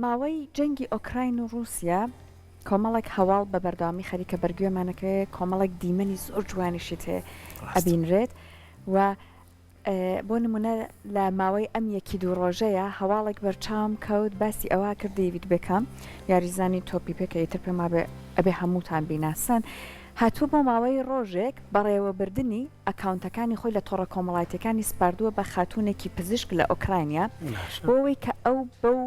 ماوەی جەنگی ئۆکراین و رووسیا کۆمەڵێک هەواڵ بە بەرداوامی خەریکە بەرگوێمانەکەی کۆمەڵێک دیمەنی زۆر جوانیشت هەیە ئەبینرێت و بۆ نمونە لە ماوەی ئەم یەکی دوو ڕۆژەیە هەواڵێک بەرچاوم کەوت باسی ئەوە کرد دەیڤید بێکام یاریزانی تۆپی پێکە ئیتر پێما ئەبێ هەمووتان بیناسن هاتووە بۆ ماوەی ڕۆژێک بەڕێوەبردننی ئەکاونتەکانی خۆی لە تۆڕە کۆمەڵایەتەکانی سپاردووە بە خاتوونێکی پزیشک لە ئۆکراینیا بۆەوەی کە ئەو بەو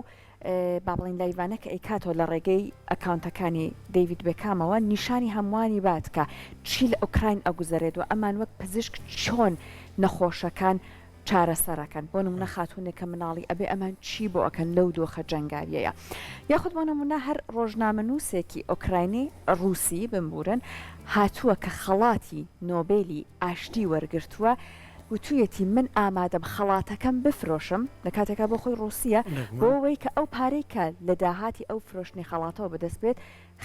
با بڵین لایڤانە کە ئەیکاتەوە لە ڕێگەی ئەکاونتەکانی دەیڤید بێکامەوە نیشانی هەمووانی باتکە چی لە ئۆکراین ئەگوزارێت و ئەمان وەک پزیشک چۆن نەخۆشەکان چارەسەرەکەن بۆ نمونە خاتوونێکە مناڵی ئەبێ ئەمان چی بۆ ئەکەن لەو دۆخە جەنگاویەیە یاخود بۆ نمونە هەر ڕۆژنامەنووسێکی ئۆکراینی ڕووسی بمبورن هاتووە کە خەڵاتی نۆبێلی ئاشتی وەرگرتووە وتویەتی من ئامادەم خەڵاتەکەم بفرۆشم لە کاتێکا بۆ خۆی ڕووسیە بۆ ئەوەی کە ئەو پارەی کە لە داهاتی ئەو فرۆشتنی خەڵاتەوە بەدەست بێت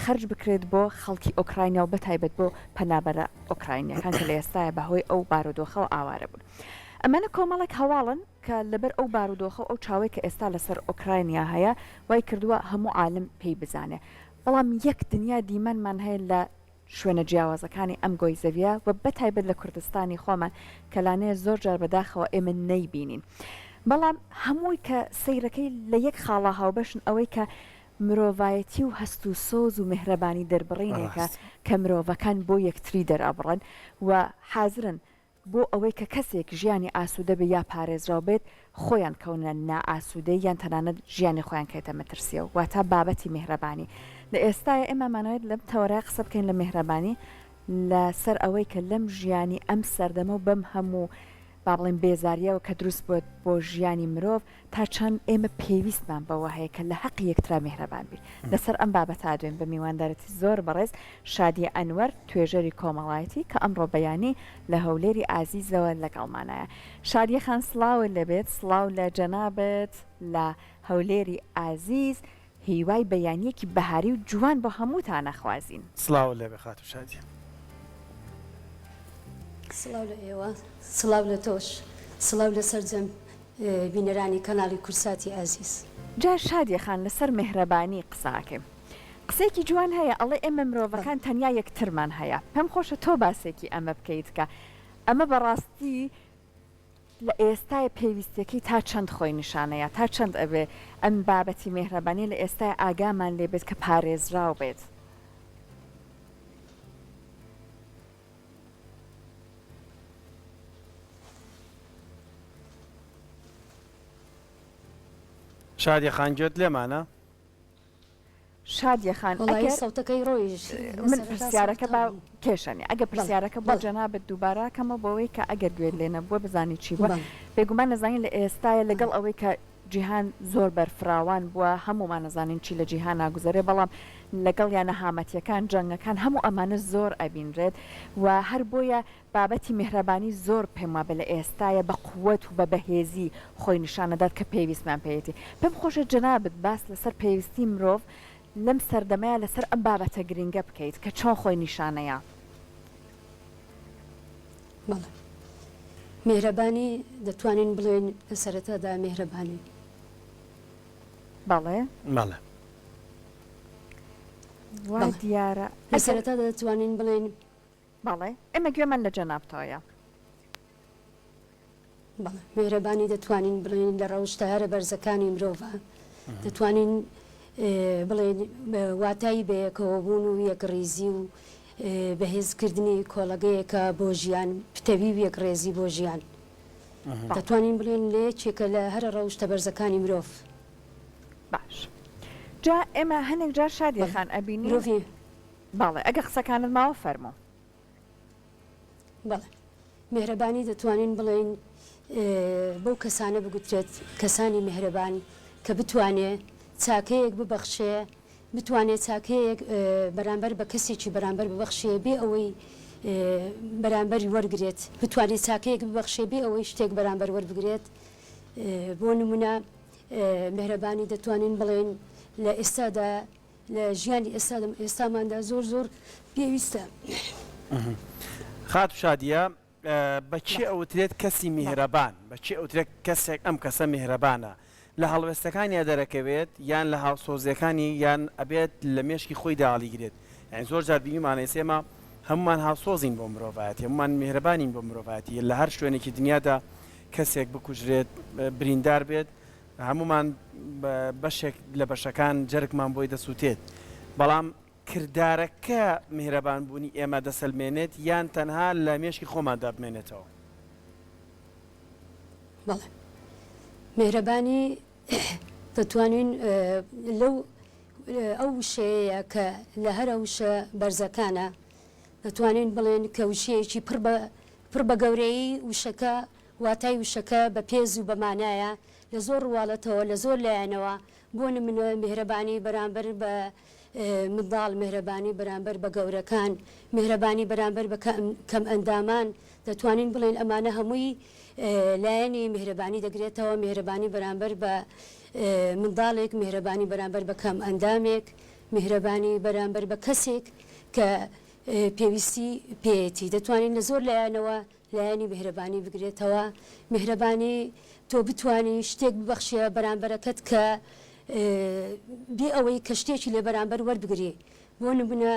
خرج بکرێت بۆ خەڵکی ئۆکراینیا و بەتایبەت بۆ پەنابەرە ئۆکراینیەکان کە لە ئێستاە بەهۆی ئەو بارودۆخەوە ئاوارە بوون. ئەمانە کۆمەڵێک هەواڵن کە لەبەر ئەو بارودۆخە ئەو چاوەی کە ئێستا لەسەر ئۆکراینیا هەیە وای کردووە هەموو عالم پێی بزانێ بەڵام یەک دنیا دیمەنمان هەیە لە شوێنە جیاوازەکانی ئەم گۆی زەویە و بەتایبەت لە کوردستانی خۆمان کەلانەیە زۆر جار بەداخەوە ئێمە نەیبینین بەڵام هەمووی کە سەیرەکەی لە یەک خاڵا هاوبەشن ئەوەی کە مرۆڤایەتی و هەست و سۆز و میهرەبانی دەربڕینێکە کە مرۆڤەکان بۆ یەکتری دەرئەبڕن و حازرن بۆ ئەوەی کە کەسێک ژیانی ئاسوودە بێ یا پارێزراو بێت خۆیان کەونە نائاسوودەی یان تەنانەت ژیانی خۆیان کەیتە مەترسیە و واتە بابەتی میهرەبانی لە ئێستاە ئێمەمانەوێت لەم تەوەرای قسە بکەین لە میهرەبانی لەسەر ئەوەی کە لەم ژیانی ئەم سەردەمە و بەم هەموو با بڵێن بێزاریەوە کە دروست بووە بۆ ژیانی مرۆڤ تا چەند ئێمە پێویستمان بەوە هەیە کە لە حەقی یەکترا میهرەبان بین لەسەر ئەم بابەت دوێن بە میواندارەتی زۆر بەڕێز شادیە ئەنوەر توێژەری کۆمەڵایەتی کە ئەمڕۆ بەیانی لە هەولێری ئازیزەوە لەگەڵمانایە شادیە خان سڵاوت لەبێت سڵاو لە جەنابەت لە هەولێری ئازیز هیوای بەیانیەکی بەهاری و جوان بۆ هەمووتان نەخوازیین سڵاو لێ بخات و شادیە سڵاو لە ئێوە سڵاو لە تۆش سڵاو لە سەرجەم بینەرانی کەناڵی کورساتی ئازیز جا شادیە خان لەسەر میهرەبانی قساکەم قسێکی جوان هەیە ئەڵێ ئێمە مرۆڤەکان تەنیا یەکترمان هەیە پێم خۆشە تۆ باسێکی ئەمە بکەیت کە ئەمە بەڕاستی لە ئێستای پێویستەکەی تا چەند خۆی نیشانەیە تا چەند ئەبێ ئەم بابەتی میهرەبانی لە ئێستای ئاگامان لێ بێت کە پارێزراو بێت شادیە خانجۆت لێمانە شادیە خان سەوتەکەی ڕۆیش من پرسیارەکە با کێشەنی ئەگە پرسیارەکە بۆ جەنابەت دووبارەکەمە بۆەوەی کە ئەگەر گوێت لێنە بووە بزانی چی بووە بێگومان نەزانین لە ئێستاە لەگەڵ ئەوەی کە جیهان زۆر بەرفراوان بووە هەمومان نەزانین چی لە جیهان ناگوزارێ بەڵام لەگەڵ یانە هامەتیەکان جەنگەکان هەموو ئەمانە زۆر ئەبینرێت و هەر بۆیە بابەتی میهرەبانی زۆر پێم وابێ لە ئێستاە بە قووەت و بە بەهێزی خۆی نیشانەدات کە پێویستمان پێێتی پێم خۆشە جەنابەت باس لەسەر پێویستی مرۆڤ لەم سەردەمەیە لەسەر ئەم بابەتە گرنگە بکەیت کە چۆن خۆی نیشانەیە میهرەبانی دەتوانین بڵێن لە سەرەتادا میهرەبانی بەڵێ بەڵێ دیارە لە سەرەتادا دەتوانین بڵێن بەڵێ ئێمە گوێمان لە جەنابتەوەیە میهرەبانی دەتوانین بڵێن لە ڕەوشتارە بەرزەکانی مرۆڤە دەتوانین بڵێن واتایی بەیەکەوە بوون و یەکڕێزی و بەهێزکردنی کۆڵەگەیەکە بۆ ژیان پتەوی و یەکڕێزی بۆ ژیان دەتوانین بڵێن لێ چێکە لە هەرە ڕەوشتە بەرزەکانی مرۆڤ باش جا ئێمە هەنێک جار شادیە خان ئەبینی مرۆڤی باڵێ ئەگە قسەکانت ماوە فەرمۆ بەڵێ میهرەبانی دەتوانین بڵێن بەو کەسانە بگوترێت کەسانی میهرەبان کە بتوانێت چاکەیەک ببەخشێ بتوانێت چاکەیەک بەرامبەر بە کەسێکی بەرامبەر ببەخشێ بێ ئەوەی بەرامبەری وەرگێت بتوانێت چاکەیەک ببەخشێ بێ ئەوەی شتێک بەرامبەر وەربگرێت بۆ نمونە میهرەبانی دەتوانین بڵێن لە ئێستادا لە ژیانی ئێستاماندا زۆر زۆر پێویستە خات و شادیە بەچی ئەوترێت کەسی میهرەبان بەچی ئەوترێت کەسێک ئەم کەسە میهرەبانە لە هەڵوێستەکانی دەرەکەوێت یان لە هاوسۆزیەکانی یان ئەبێت لە مێشکی خۆی داڵیگرێت یعنی زۆر جار بینیمانە سێمە هەمومان هاوسۆزین بۆ مرۆڤایەتی هەمومان میهرەبانین بۆ مرۆڤایەتی لە هەر شوێنێکی دنیادا کەسێک بکوژرێت بریندار بێت هەمومان بەشێک لە بەشەکان جەرگمان بۆی دەسووتێت بەڵام کردارەکە میهرەبان بوونی ئێمە دەسەلمێنێت یان تەنها لە مێشکی خۆماندا بمێنێتەوە بەڵێ میهرەبانی دەتوانین لەو ئەو وشەیە کە لە هەرە وشە بەرزەکانە دەتوانین بڵێن کە وشەیەکی پڕ بە گەورەی وشەکە واتای وشەکە بە پێز و بەمانایە لە زۆر ڕواڵەتەوە لە زۆر لایەنەوە بۆ نمونە میهرەبانی بەرامبەر بە منداڵ میهرەبانی بەرامبەر بە گەورەکان میهرەبانی بەرامبەر بە کەم ئەندامان دەتوانین بڵێن ئەمانە هەمووی لایەنی میهرەبانی دەگرێتەوە میهرەبانی بەرامبەر بە منداڵێک میهرەبانی بەرامبەر بە کەم ئەندامێک میهرەبانی بەرامبەر بە کەسێک کە پێویستی پێیەتی دەتوانین لە زۆر لایەنەوە لایەنی میهرەبانی بگرێتەوە میهرەبانی تۆ بتانی شتێک ببەخشیە بەرامبەرەکەت کە بێ ئەوەی کە شتێکی لێ بەرامبەر وەربگری بۆ نمونە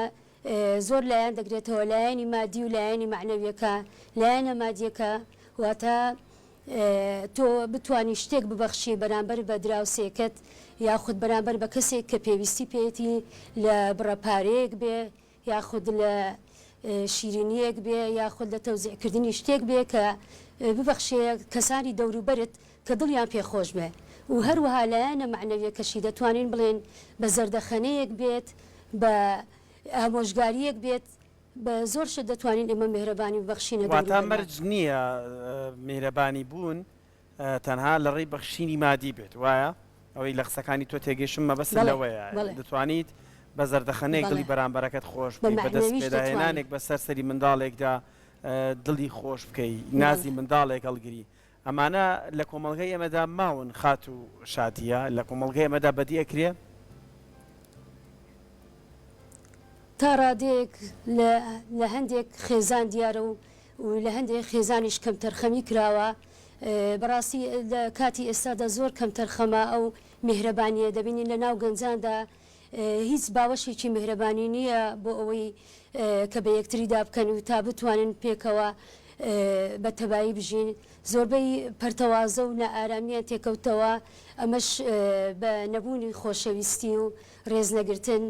زۆر لایەن دەگرێتەوە لایەنی مادی و لایەنی معنەویەکە لایەنە مادیەکە واتە تۆ بتانی شتێک ببەخشی بەرامبەر بە دراوسێکت یاخود بەرامبەر بە کەسێک کە پێویستی پێێتی لە بڕەپارەیەک بێ یاخود لە شیرینیەک بێ یاخود لە تەوزیعکردنی شتێک بێ کە ببەخشەیە کەسانی دەوروبەرت کە دڵیان پێخۆش بێ و هەروەها لایەنە معنەویەکەشی دەتوانین بڵێن بە زەردەخەنەیەک بێت بە ئامۆژگاریەک بێت بە زۆر شت دەتوانین ئێمە میهرەبانی ببەخشینە واتە مەرج نییە میهرەبانی بوون تەنها لە ڕێی بەخشینی مادی بێت وایە ئەوەی لە قسەکانی تۆ تێگەشم مەبەست لەوەیە دەتوانیت بە زەردەخەنەیەک دڵی بەرامبەرەکەت خۆش بەدەست پێداهێنانێک بە سەرسەری منداڵێکدا دڵی خۆش بکەی نازی منداڵێک هەڵگری ئەمانە لە کۆمەڵگەی ئێمەدا ماون خات و شادیە لە کۆمەڵگەی ئێمەدا بەدی ئەکرێ تا ڕادەیەک لە هەندێک خێزان دیارە و لە هەندێک خێزانیش کەم تەرخەمی کراوە بەڕاستی لە کاتی ئێستادا زۆر کەم تەرخەمە ئەو میهرەبانیە دەبینین لە ناو گەنجاندا هیچ باوەشێکی میهرەبانی نییە بۆ ئەوەی کە بە یەکتریدا بکەن و تا بتوانن پێکەوە بە تەبایی بژین زۆربەی پەرتەوازە و نەئارامیان تێکەوتەوە ئەمەش بە نەبوونی خۆشەویستی و ڕێزنەگرتن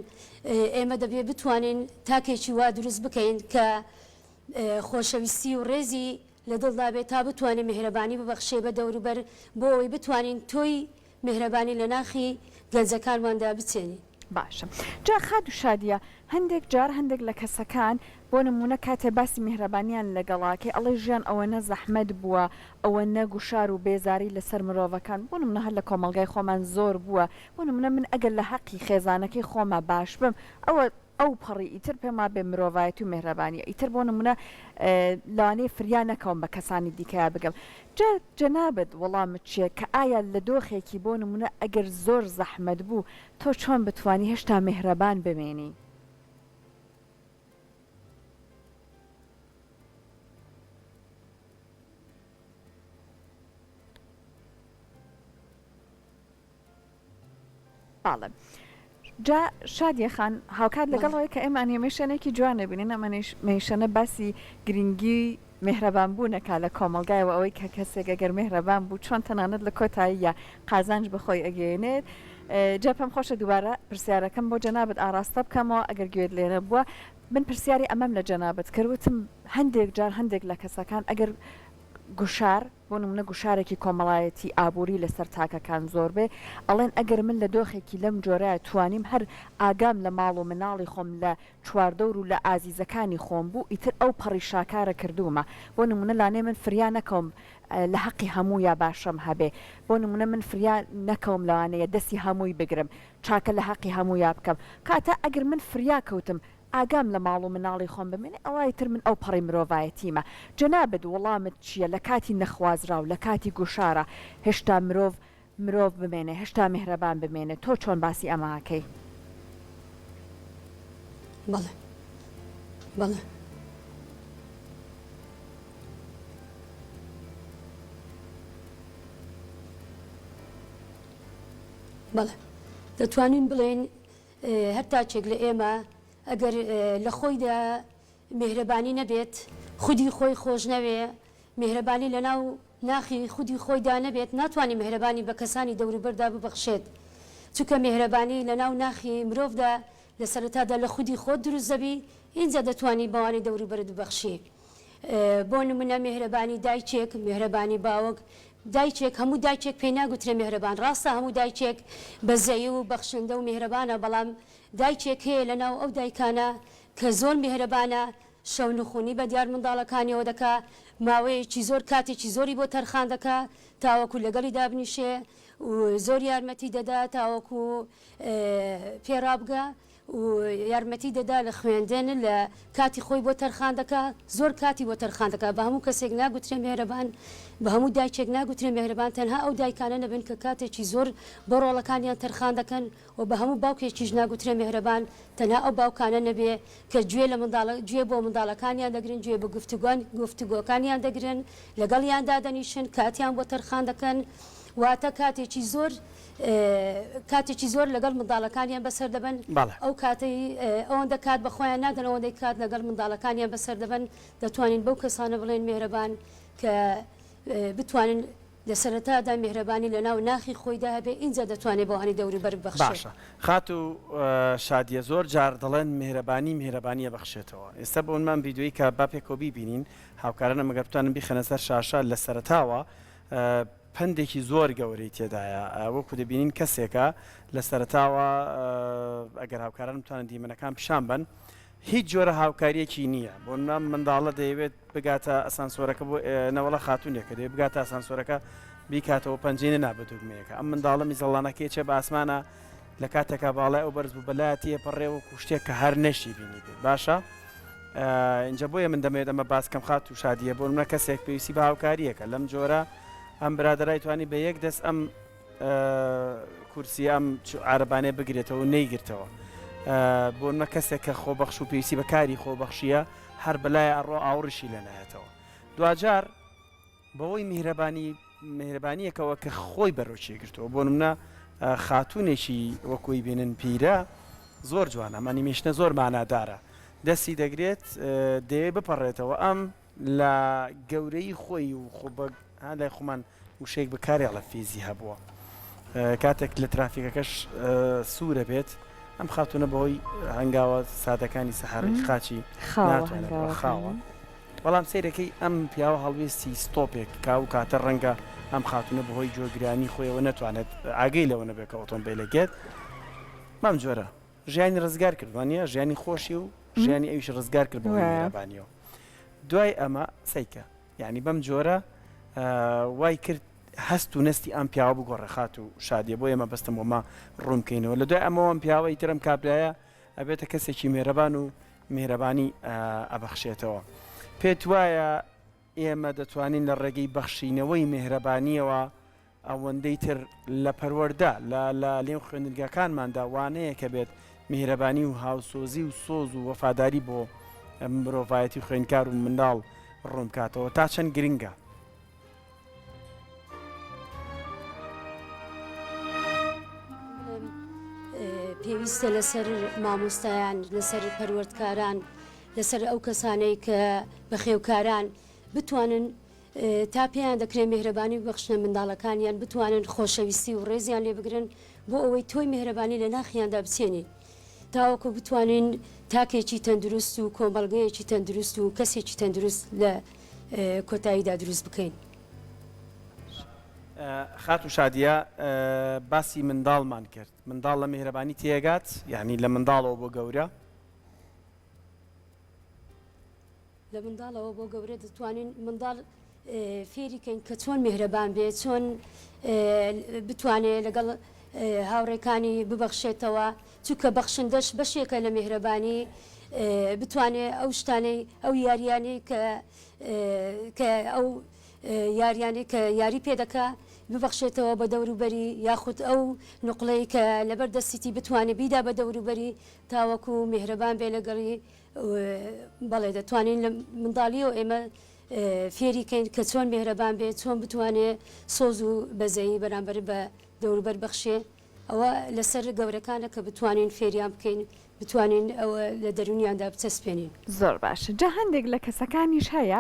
ئێمە دەبێت بتوانین تاکێکی وا دروست بکەین کە خۆشەویستی و ڕێزی لە دڵدا بێت تا بتوانین میهرەبانی ببەخشێ بە دەوروبەر بۆ ئەوەی بتوانین تۆی میهرەبانی لە ناخی گەنجەکانماندا بچێنی باشە جا خات و شادیە هەندێک جار هەندێک لە کەسەکان بۆ نمونە کاتێ باسی میهرەبانیان لەگەڵاکەی ئەڵێ ژیان ئەوەنە زەحمەت بووە ئەوە نەگوشار و بێزاری لەسەر مرۆڤەکان بۆ نمونە هەر لە کۆمەڵگای خۆمان زۆر بووە بۆ نمونە من ئەگەر لە حەقی خێزانەکەی خۆمە باش بم ئەو پەڕی ئیتر پێما بێ مرۆڤایەت و میهرەبانی ئیتر بۆ نمونە لەوانەیە فریان نەکەوم بە کەسانی دیکەیە بگەم جەنابەت وەڵامت چییە کە ئایا لە دۆخێکی بۆ نمونە ئەگەر زۆر زەحمەت بوو تۆ چۆن بتوانی هێشتا میهرەبان بمێنی باڵم جا شادیە خان هاوکات لەگەڵەوەی کە ئێمان هێمەشانێکی جوانە بینین ئەمەشەنە باسی گرنگی میهرەبان بوونەکە لە کۆمەلگایەوە ئەوەی کە کەسێک ئەگەر میهرەبان بوو چۆن تەنانەت لە کۆتاییە قازانج بخۆی ئەگەێنێت جا پێم خۆشە دووبارە پرسیارەکەم بۆ جەنابەت ئاراستە بکەمەوە ئەگەر گوێت لێرە بووە من پرسیاری ئەمەم لە جەنابەت کردوتم هەندێک جار هەندێک لە کەسەکان ئەگەر گوشار بۆ نمونە گوشارێکی کۆمەڵایەتی ئابووری لەسەر تاکەکان زۆر بێ ئەڵێن ئەگەر من لە دۆخێکی لەم جۆرەیە توانیم هەر ئاگام لە ماڵ و مناڵی خۆم لە چواردەور و لە ئازیزەکانی خۆم بوو ئیتر ئەو پەڕی شاکارە کردومە بۆ نمونە لانێ من فریا نەکەم لە حەقی هەموو یا باشەم هەبێ بۆ نمونە من فریا نەکەم لەوانەیە دەستی هەمووی بگرم چاکە لە حەقی هەموو یا بکەم کاتە ئەگەر من فریا کەوتم ئاگام لە ماڵ و مناڵی خۆم بمێنێ ئەوای تر من ئەو پەڕی مرۆڤایەتیمە جەنابەت وەڵامت چییە لە کاتی نەخوازرا و لە کاتی گوشارە هێشتا مرۆڤ بمێنێ هێشتا میهرەبان بمێنێت تۆ چۆن باسی ئەماکەی بەڵێ بەڵێ بەڵێ دەتوانین بڵێن هەر تاچێک لە ئێمە ئەگەر لە خۆیدا میهرەبانی نەبێت خودی خۆی خۆش نەوێ میهرەبانی لە ناو ناخی خودی خۆیدا نەبێت ناتوانانی میهرەبانی بە کەسانی دەوروبەردا ببەخشێت چونکە میهرەبانی لە ناو ناخی مرۆڤدا لە سەرەتادا لە خودی خۆت دروست دەبی اینجا دەتوانی بەوانی دەوروبەرت ببەخشی بۆ نمونە میهرەبانی دایکێک میهرەبانی باوک دایکێک هەموو دایکێک پێی ناگوترێ میهرەبان ڕاستە هەموو دایکێک بەزەیی و بەخشندە و میهرەبانە بەڵام دایکێک هەیە لەناو ئەو دایکانە کە زۆر میهرەبانە شەو نخوونی بە دیار منداڵەکانیەوە دەکا ماوەیەکی زۆر کاتێکی زۆری بۆ تەرخان دەکا تاوەکو لەگەڵی دابنیشێ و زۆر یارمەتی دەدا تاوەکو پێڕابگە و یارمەتی دەدا لە خوێندن لە کاتی خۆی بۆ تەرخان دەکا زۆر کاتی بۆ تەرخان دەکا بە هەموو کەسێک ناگوترێ میهرەبان بە هەموو دایکێک ناگوترێ میهرەبان تەنها ئەو دایکانە نەبن کە کاتێکی زۆر بۆ ڕۆڵەکانیان تەرخان دەکەن و بە هەموو باوکێکیش ناگوترێ میهرەبان تەنها ئەو باوکانە نەبێ کە گوێ بۆ منداڵەکانیان دەگرن گوێ بە گفتوگۆکانیان دەگرن لەگەڵیاندا دەنیشن کاتیان بۆ تەرخان دەکەن واتە کاتێکی زۆر لەگەڵ منداڵەکانیان بەسەر دەبن ئەو کاتی ئەوەندە کات بەخۆیان نادەن ئەوەندەی کات لەگەڵ منداڵەکانیان بەسەر دەبن دەتوانین بەو کەسانە بڵێن میهرەبان کە بتوانن لە سەرەتادا میهرەبانی لە ناو ناخی خۆیدا هەبێ اینجا دەتوانێت بۆ هەنی دەوروبەر ببەخشێت. باشە خات و شادیە زۆر جار دەڵێن میهرەبانیە بەخشێتەوە ئێستا بۆ منمان ڤیدیۆیی کە با پێکەوە بیبینین هاوکارانە مەگەر بتوانن بیخەنە سەر شاشە لە سەرەتاوە پندێکی زۆر گەورەی تێدایە وەکو دەبینین کەسێکە لە سەرەتاوە ئەگەر هاوکاران بتوانن دیمەنەکان پیشان بن هیچ جۆرە هاوکاریەکی نییە بۆ منداڵە دەیەوێت بگاتە ئەسانسۆرەکە بۆ نەوەڵە خاتونێکە دەیە بگاتە ئەسانسۆرەکە بیکاتەوە پەنجێنە نابدوگمەیەەکە ئەم منداڵە میزەڵانەکەی چێ بە ئاسمانە لە کاتێکا باڵای ئەو بەرز بوو بەلایەتیە پەڕێوە کوشتێک کە هەر نەشی بینی بێت باشە اینجا بۆیە من دەمەوێت ئەمە باسکەم خات و شادیە بۆ منە کەسێک پێویستی بە هاوکاریەکە لەم جۆرە ئەم برادرای توانی بە یەک دەست ئەم کورسی ئەم عربانێ بگرێتەوە و نەیگرتەوە بۆ نە کەسێک کە خۆبەخش و پێویستی بەکاری خۆبەخشیە هەر بەلای ئەڕۆ ئاوڕشی لە نایەتەوە دوجار بەوەی میهرەبانیەکەوە کە خۆی بەرەوچی گرتەوە بۆ منە خاتونێکی وەکوی بێنن پیرە زۆر جوانە ئەمانی میشنە زۆر مانادارە دەستی دەگرێت دەیە بپەڕێتەوە ئەم لە گەورەی خۆی و لای خۆمان وشەیەک بەکارێ لە فیزی هەبووە کاتێک لە ترافیکەکەش سوورە بێت ئەم خاتونە بەهۆی هەنگاوە سادەکانی سەحاری خاچی ناتوانێت خاوە بەڵام سیرەکەی ئەم پیاوە هەڵوێستی ستۆپێک کا و کاتە ڕەنگە ئەم خاتونە بەهۆی جۆگرانی خۆیەوە ناتوانێت ئاگەی لەوە نەبێت کە ئۆتۆمبیلەکێت مەم جۆرە ژیانی ڕزگار کردوانە ژیانی خۆشی و ژیانی ئەویش ڕزگار کرد بەهۆی میهرەبانیەوە دوای ئەمە سەیکە یعنی بەم جۆرە وای کرد هەست و نستی ئەم پیاوە بگۆڕێ خات و شادیە بۆ ئێمە بەستم ومە ڕوونکەینەوە لە دوای ئەمەوە ئەم پیاوەی ترم کابرایە ئەبێتە کەسێکی میهرەبان و میهرەبانی ئەبەخشێتەوە پێت وایە ئێمە دەتوانین لە ڕێگەی بەخشینەوەی میهرەبانیەوە ئەوەندەی تر لە پەروەەردە لە لێم خوێندنگەکانماندا وانەیە کە بێت میهرەبانی و هاوسۆزی و سۆز و وەفاداری بۆ مرۆڤایەتی خوێندکار و منداڵ ڕوون بکاتەوە تا چەند گرنگە پێویستە لەسەر مامۆستایان لەسەر پەروەردکاران لەسەر ئەو کەسانەی کە بەخێوکاران بتوانن تا پێیان دەکرێت میهرەبانی ببەخشنە منداڵەکانیان بتوانن خۆشەویستی و ڕێزیان لێ بگرن بۆ ئەوەی تۆی میهرەبانی لە ناخیاندا بچێنین تاوەکو بتوانین تاکێکی تەندروست و کۆمەڵگەیەکی تەندروست و کەسێکی تەندروست لە کۆتاییدا دروست بکەین. خات و شادیە باسی منداڵمان کرد منداڵ لە میهرەبانی تێگات یعنی لە منداڵەوە بۆ گەورە لە منداڵەوە بۆ گەورە دەتوانین منداڵ فێریکەین کە چۆن میهرەبان بێت چۆن بتوانێت لەگەڵ هاوڕێکانی ببەخشێتەوە چونکە بەخشندەش بەشێکە لە میهرەبانی بتوانێت ئەو شتانەی ئەو یاریانی کە ئەو یاریانی کە یاری پێدەکا ببەخشێتەوە بە دەوروبەری یاخود ئەو نقڵەی کە لەبەر دەستیتی بتوانێت بیدا بە دەوروبەری تاوەکو میهرەبان بێ لەگەڵی بەڵێ دەتوانین لە منداڵیەوە ئێمە فێریکەین کە چۆن میهرەبان بێت چۆن بتوانێت سۆز و بەزەیی بەرامبەر بە دەوروبەر بەخشێ ئەوە لەسەر گەورەکانە کە بتوانین فێریان بکەین بتوانین ئەوە لە دەرونیاندا بچەسپێنین. زۆر باشە جا هەندێک لە کەسەکانیش هەیە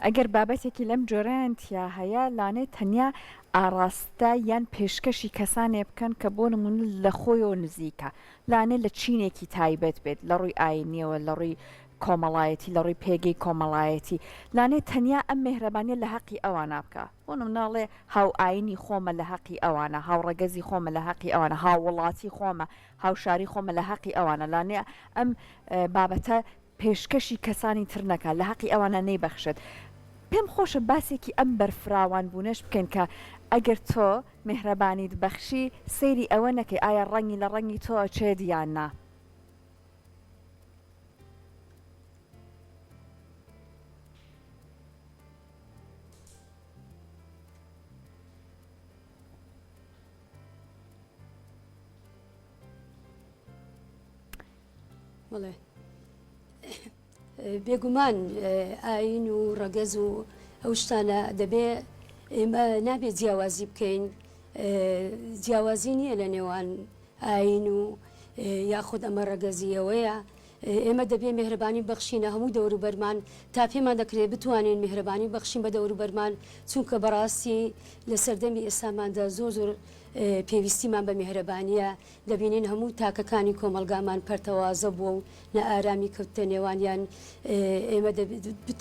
ئەگەر بابەتێکی لەم جۆرەیان تیا هەیە لانێ تەنیا ئاڕاستە یان پێشکەشی کەسانێ بکەن کە بۆ نمونە لە خۆیەوە نزیکە لانێ لە چینێکی تایبەت بێت لە ڕووی ئاینیەوە لە ڕووی کۆمەڵایەتی لە ڕووی پێگەی کۆمەڵایەتی لانێ تەنیا ئەم مێهرەبانیە لە حەقی ئەوانە بکە بۆ نمناڵێ هاو ئاینی خۆمە لە حەقی ئەوانە هاوڕەگەزی خۆمە لە حەقی ئەوانە هاوڵاتی خۆمە هاوشاری خۆمە لە حەقی ئەوانە لانێ ئەم بابەتە پێشکەشی کەسانی تر نەکە لە حەقی ئەوانە نەیبەخشێت. پێم خۆشە باسێکی ئەم بەرفراوان بوونەش بکەن کە ئەگەر تۆ مهرەبانیت بەخشی سەیری ئەوە نەکەی ئایا ڕەنگی لە ڕەنگی تۆ چێت یان نا. بڵێ بێگومان ئاین و ڕەگەز و ئەو شتانە دەبێ ئێمە نابێت جیاوازی بکەین جیاوازی نییە لە نێوان ئاین و یاخود ئەمە ڕەگەزیەوەیە ئێمە دەبێ میهرەبانی بەخشینە هەموو دەوروبەرمان تا پێمان دەکرێت بتوانین میهرەبانی بەخشین بە دەوروبەرمان چونکە بەڕاستی لە سەردەمی ئێستاماندا زۆر پێویستیمان بە میهرەبانیە دەبینین هەموو تاکەکانی کۆمەلگامان پەرتەوازە بووە و نە ئارامی کەوتە نێوانیان ئێمە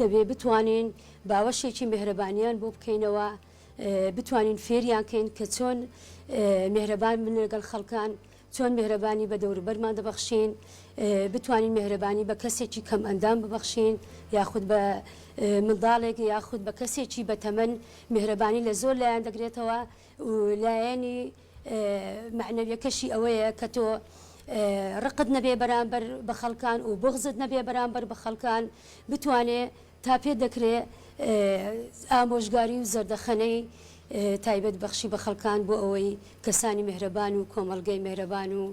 دەبێ بتوانین باوەشێکی میهرەبانیان بۆ بکەینەوە بتوانین فێریان کەین کە چۆن میهرەبان من لەگەڵ خەڵکان چۆن میهرەبانی بە دەوروبەرمان دەبەخشین بتوانین میهرەبانی بە کەسێکی کەم ئەندام ببەخشین یاخود بە منداڵێک یاخود بە کەسێکی بە تەمەن میهرەبانی لە زۆر لایەن دەگرێتەوە لایەنی معنەویەکەشی ئەوەیە کە تۆ ڕقت نەبێ بەرامبەر بە خەڵکان و بغزت نەبێ بەرامبەر بە خەڵکان بتوانێ تا پێ دەکرێت ئامۆژگاری و زەردەخەنەی تایبەت بەخشی بە خەڵکان بۆ ئەوەی کەسانی مهرەبان و کۆمەلگەی مهرەبان و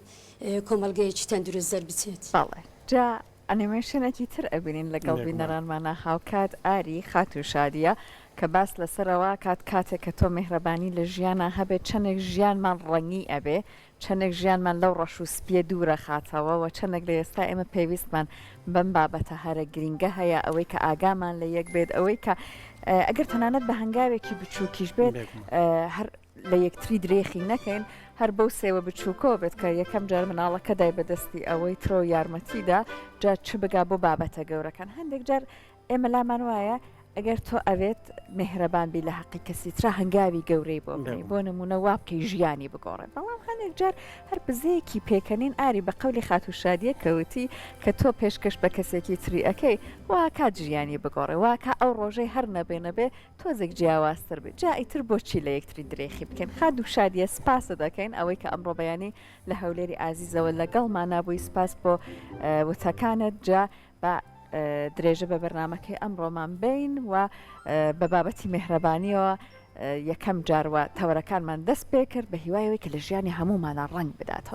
کۆمەلگەیەکی تەندروست دەربچێت. بەڵێ جا ئەنیمێشنێکی تر ئەبینین لەگەڵ بینەرانمانە هاوکات ئاری خات و شادیە کە باس لەسەرەوە کاتێک کە تۆ مهرەبانی لە ژیانە هەبێت چەندێک ژیانمان ڕەنگی ئەبێ چەندێک ژیانمان لەو ڕەش و سپیە دوورە خاتەوە و چەندێک لە ئێستا ئێمە پێویستمان بەم بابەتە هەرە گرنگە هەیە ئەوەی کە ئاگامان لە یەک بێت ئەوەی کە ئەگەر تەنانەت بە هەنگاوێکی بچووکیش بێت هەر لە یەکتری درێخی نەکەین هەر بەو سێوە بچووکۆ بێت کە یەکەم جار مناڵەکە دای بەدەستی ئەوەی ترۆ یارمەتیدا جا چ بگا بۆ بابەتە گەورەکان هەندێک جار ئێمە لامان وایە ئەگەر تۆ ئەوێت مهرەبان بی لە حەقی کەسی ترا هەنگاوی گەورەی بۆ نمونە وا بکەی ژیانی بگۆڕێ بەڵام هەندێک جار هەر بزەیەکی پێکەنین ئاری بە قەولی خات و شادیە کەوتی کە تۆ پێشکەش بە کەسێکی تری ئەەکەی وا کات ژیانی بگۆڕێ واکە ئەو ڕۆژەی هەر نەبێ تۆزێک جیاوازتر بێت جا ئیتر بۆچی لە یەکتری درێخی بکەین خات و شادیە سپاسە دەکەین ئەوەی کە ئەمڕۆ بەیانی لە هەولێری ئازیزەوە لەگەڵمان نابووی سپاس بۆ وتەکانت جا بە درێژە بە بەرنمەکەی ئەمڕۆمان بین و بە بابەتی مهرەبانیەوە یەکەم جاروە تەوەرەکانمان دەست پێ کرد بە هیوایەوەی کە لە ژیانی هەمومانە ڕەنگ بداتەوە.